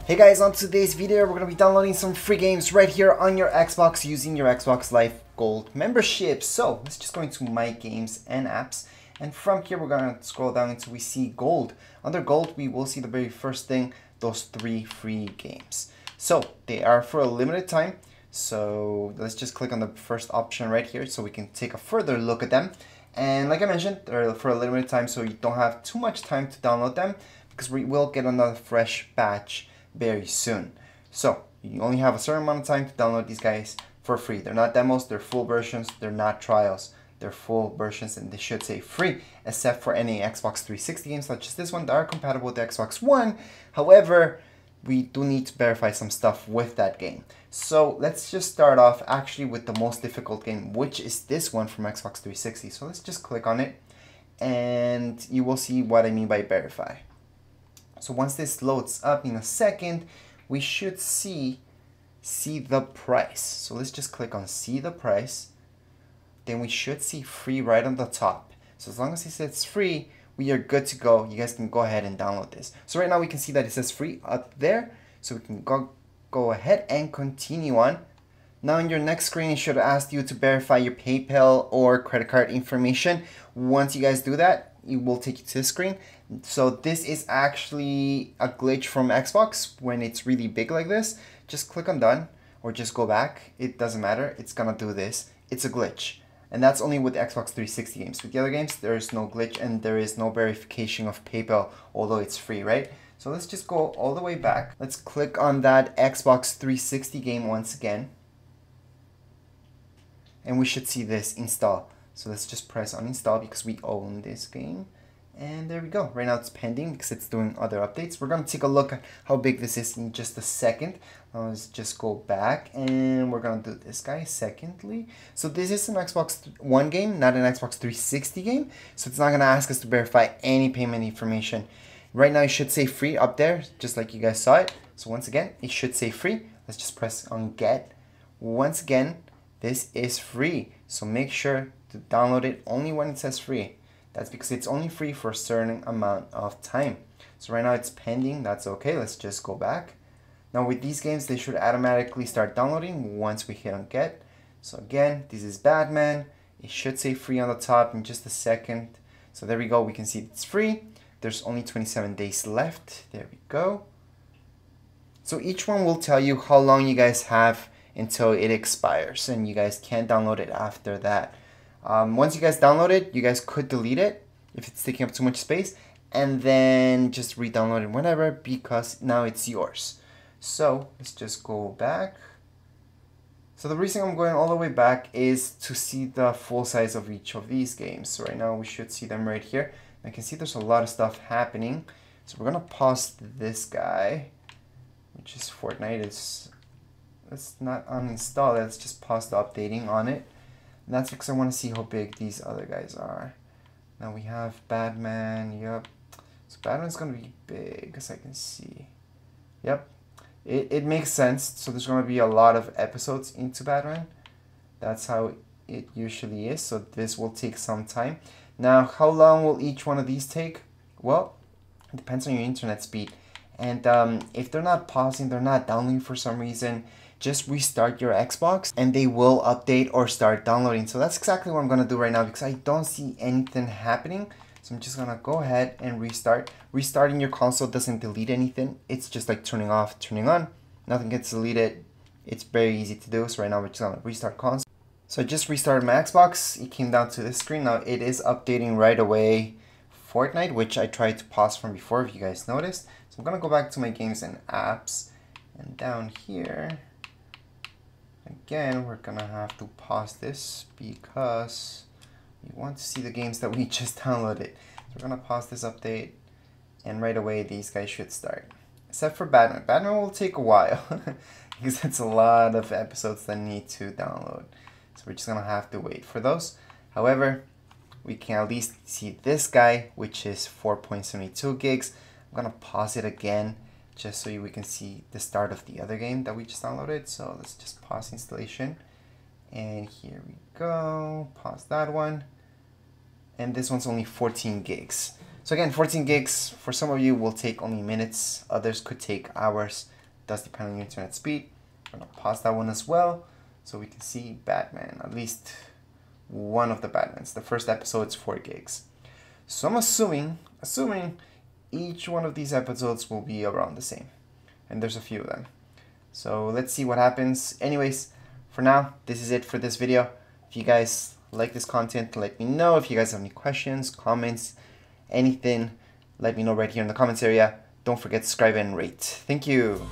Hey guys, on today's video we're going to be downloading some free games right here on your Xbox using your Xbox Live Gold membership. So let's just go into My Games and Apps, and from here we're going to scroll down until we see Gold. Under Gold we will see the very first thing, those 3 free games. So they are for a limited time, so let's just click on the first option right here so we can take a further look at them. And like I mentioned, they're for a limited time, so you don't have too much time to download them because we will get another fresh batch very soon. So you only have a certain amount of time to download these guys for free. They're not demos, they're full versions, they're not trials. They're full versions and they should say free, except for any Xbox 360 games such as this one that are compatible with the Xbox One. However, we do need to verify some stuff with that game. So let's just start off actually with the most difficult game, which is this one from Xbox 360. So let's just click on it and you will see what I mean by verify. So once this loads up in a second, we should see the price. So let's just click on see the price. Then we should see free right on the top. So as long as it says free, we are good to go. You guys can go ahead and download this. So right now we can see that it says free up there. So we can go ahead and continue on. Now in your next screen, it should ask you to verify your PayPal or credit card information. Once you guys do that, it will take you to the screen. So this is actually a glitch from Xbox when it's really big like this. Just click on done or just go back. It doesn't matter. It's gonna do this. It's a glitch. And that's only with Xbox 360 games. With the other games, there is no glitch and there is no verification of PayPal, although it's free, right? So let's just go all the way back. Let's click on that Xbox 360 game once again. And we should see this install. So let's just press uninstall because we own this game. And there we go. Right now it's pending because it's doing other updates. We're going to take a look at how big this is in just a second. Let's just go back and we're going to do this guy secondly. So this is an Xbox One game, not an Xbox 360 game. So it's not going to ask us to verify any payment information. Right now it should say free up there, just like you guys saw it. So once again, it should say free. Let's just press on get. Once again, this is free. So make sure to download it only when it says free. That's because it's only free for a certain amount of time. So right now it's pending. That's okay. Let's just go back. Now with these games, they should automatically start downloading once we hit on get. So again, this is Batman. It should say free on the top in just a second. So there we go. We can see it's free. There's only 27 days left. There we go. So each one will tell you how long you guys have until it expires, and you guys can't download it after that. Once you guys download it, you guys could delete it if it's taking up too much space, and then just re-download it whenever because now it's yours. So let's just go back. So the reason I'm going all the way back is to see the full size of each of these games. So right now we should see them right here. I can see there's a lot of stuff happening. So we're gonna pause this guy, which is Fortnite. Let's not uninstall it. Let's just pause the updating on it. And that's because I want to see how big these other guys are. Now we have Batman. Yep. So Batman's going to be big as I can see. Yep. It makes sense. So there's going to be a lot of episodes into Batman. That's how it usually is. So this will take some time. Now, how long will each one of these take? Well, it depends on your internet speed. And if they're not pausing, they're not downloading for some reason, just restart your Xbox and they will update or start downloading. So that's exactly what I'm going to do right now because I don't see anything happening. So I'm just going to go ahead and restart. Restarting your console doesn't delete anything. It's just like turning off, turning on. Nothing gets deleted. It's very easy to do. So right now we're just going to restart console. So I just restarted my Xbox. It came down to this screen. Now it is updating right away Fortnite, which I tried to pause from before if you guys noticed. So I'm going to go back to my games and apps. And down here, again, we're going to have to pause this because we want to see the games that we just downloaded. So we're going to pause this update and right away these guys should start. Except for Batman. Batman will take a while because it's a lot of episodes that need to download. So we're just going to have to wait for those. However, we can at least see this guy, which is 4.72 gigs. I'm going to pause it again just so we can see the start of the other game that we just downloaded. So let's just pause installation. And here we go. Pause that one. And this one's only 14 gigs. So again, 14 gigs for some of you will take only minutes. Others could take hours. does depend on your internet speed. I'm gonna pause that one as well so we can see Batman, at least one of the Batmans. The first episode's 4 gigs. So I'm assuming each one of these episodes will be around the same. And there's a few of them. So let's see what happens. Anyways, for now, this is it for this video. If you guys like this content, let me know. If you guys have any questions, comments, anything, let me know right here in the comments area. Don't forget to subscribe and rate. Thank you.